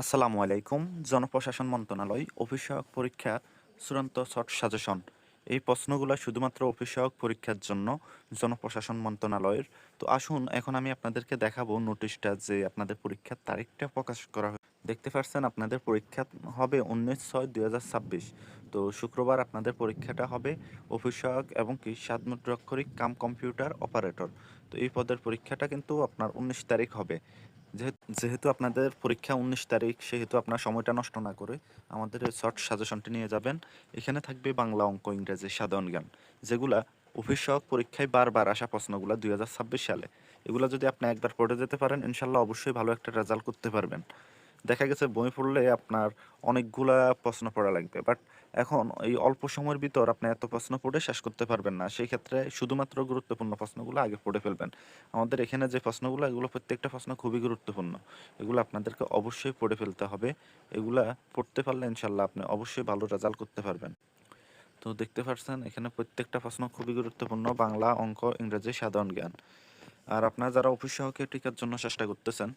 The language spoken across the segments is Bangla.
আসসালামু আলাইকুম। জনপ্রশাসন মন্ত্রণালয় অফিস সহায়ক পরীক্ষা চূড়ান্ত শর্ট সাজেশন। এই প্রশ্নগুলো শুধুমাত্র অফিস সহায়ক পরীক্ষার জন্য জনপ্রশাসন মন্ত্রণালয়ের। তো আসুন এখন আমি আপনাদেরকে দেখাবো নোটিশটা যে আপনাদের পরীক্ষার তারিখটা প্রকাশ করা দেখতে পাচ্ছেন আপনাদের পরীক্ষা হবে 19/6/2026। তো শুক্রবার আপনাদের পরীক্ষাটা হবে অফিস সহায়ক এবং কি সাতমুদ্রাক্ষরিক কাম কম্পিউটার অপারেটর। তো এই পদের পরীক্ষাটা কিন্তু আপনার 19 তারিখ হবে। যেহেতু আপনাদের পরীক্ষা 19 তারিখ, সেহেতু আপনার সময়টা নষ্ট না করে আমাদের এই শর্ট সাজেশনটি নিয়ে যাবেন। এখানে থাকবে বাংলা, অঙ্ক, ইংরেজি, সাধারণ জ্ঞান, যেগুলা অফিস সহায়ক পরীক্ষায় বারবার আসা প্রশ্নগুলো 2026 সালে। এগুলো যদি আপনি একবার পড়ে যেতে পারেন, ইনশাল্লাহ অবশ্যই ভালো একটা রেজাল্ট করতে পারবেন। দেখা গেছে বই পড়লে আপনার অনেকগুলা প্রশ্ন পড়া লাগবে, বাট এখন এই অল্প সময়ের ভিতর আপনি এত প্রশ্ন পড়ে শেষ করতে পারবেন না। সেই ক্ষেত্রে শুধুমাত্র গুরুত্বপূর্ণ প্রশ্নগুলো আগে পড়ে ফেলবেন। আমাদের এখানে যে প্রশ্নগুলো, এগুলো প্রত্যেকটা প্রশ্ন খুবই গুরুত্বপূর্ণ। এগুলো আপনাদেরকে অবশ্যই পড়ে ফেলতে হবে। এগুলা পড়তে পারলে ইনশাল্লাহ আপনি অবশ্যই ভালো রেজাল্ট করতে পারবেন। তো দেখতে পাচ্ছেন এখানে প্রত্যেকটা প্রশ্ন খুবই গুরুত্বপূর্ণ, বাংলা, অঙ্ক, ইংরেজি, সাধারণ জ্ঞান। আর আপনারা যারা অফিস সহকারী টিকার জন্য চেষ্টা করতেছেন,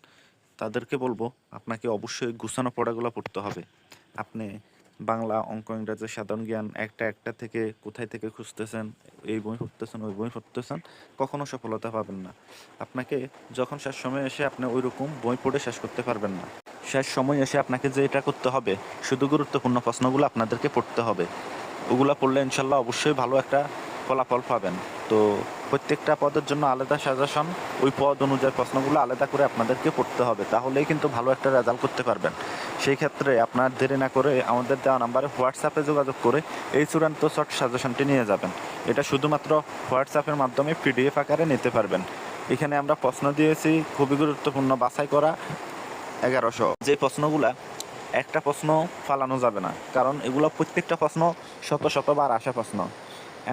তাদেরকে বলবো আপনাকে অবশ্যই গুছানো পড়াগুলো পড়তে হবে। আপনি বাংলা, অঙ্ক, ইংরেজি, সাধারণ জ্ঞান একটা একটা থেকে কোথায় থেকে খুঁজতেছেন, এই বই পড়তেছেন, ওই বই পড়তেছেন, কখনো সফলতা পাবেন না। আপনাকে যখন শেষ সময় এসে আপনি ওই রকম বই পড়ে শেষ করতে পারবেন না। শেষ সময় এসে আপনাকে যে এটা করতে হবে, শুধু গুরুত্বপূর্ণ প্রশ্নগুলো আপনাদেরকে পড়তে হবে। ওগুলা পড়লে ইনশাল্লাহ অবশ্যই ভালো একটা ফলাফল পাবেন। তো প্রত্যেকটা পদের জন্য আলাদা সাজেশন, ওই পদ অনুযায়ী প্রশ্নগুলো আলাদা করে আপনাদেরকে পড়তে হবে, তাহলেই কিন্তু ভালো একটা রেজাল্ট করতে পারবেন। সেই ক্ষেত্রে আপনার দেরি না করে আমাদের দেওয়া নাম্বারে হোয়াটসঅ্যাপে যোগাযোগ করে এই চূড়ান্ত শর্ট সাজেশনটি নিয়ে যাবেন। এটা শুধুমাত্র হোয়াটসঅ্যাপের মাধ্যমে পিডিএফ আকারে নিতে পারবেন। এখানে আমরা প্রশ্ন দিয়েছি খুবই গুরুত্বপূর্ণ, বাছাই করা 1100। যে প্রশ্নগুলা একটা প্রশ্ন ফালানো যাবে না, কারণ এগুলো প্রত্যেকটা প্রশ্ন শত শতবার আসা প্রশ্ন।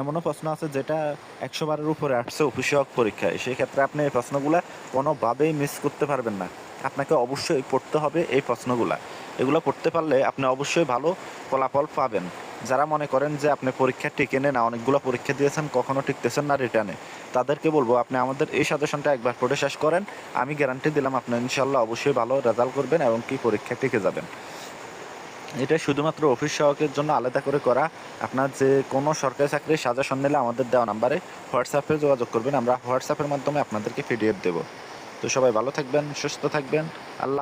এমনও প্রশ্ন আছে যেটা 100 বারের উপরে আসছে অফিস সহায়ক পরীক্ষায়। সেই ক্ষেত্রে আপনি এই প্রশ্নগুলো কোনোভাবেই মিস করতে পারবেন না। আপনাকে অবশ্যই পড়তে হবে এই প্রশ্নগুলা। এগুলো পড়তে পারলে আপনি অবশ্যই ভালো ফলাফল পাবেন। যারা মনে করেন যে আপনি পরীক্ষা টিকে না, অনেকগুলো পরীক্ষা দিয়েছেন, কখনো টিকতেছেন না রিটার্নে, তাদেরকে বলবো আপনি আমাদের এই সাজেশনটা একবার পড়ে শেষ করেন। আমি গ্যারান্টি দিলাম আপনি ইনশাল্লাহ অবশ্যই ভালো রেজাল্ট করবেন এবং কি পরীক্ষা টিকে যাবেন। এটা শুধুমাত্র অফিস সহায়কের জন্য আলাদা করে করা। আপনার যে কোনো সরকারি চাকরির সাজেশন নিলে আমাদের দেওয়া নাম্বারে হোয়াটসঅ্যাপে যোগাযোগ করবেন। আমরা হোয়াটসঅ্যাপের মাধ্যমে আপনাদেরকে পিডিএফ দেবো। তো সবাই ভালো থাকবেন, সুস্থ থাকবেন। আল্লাহ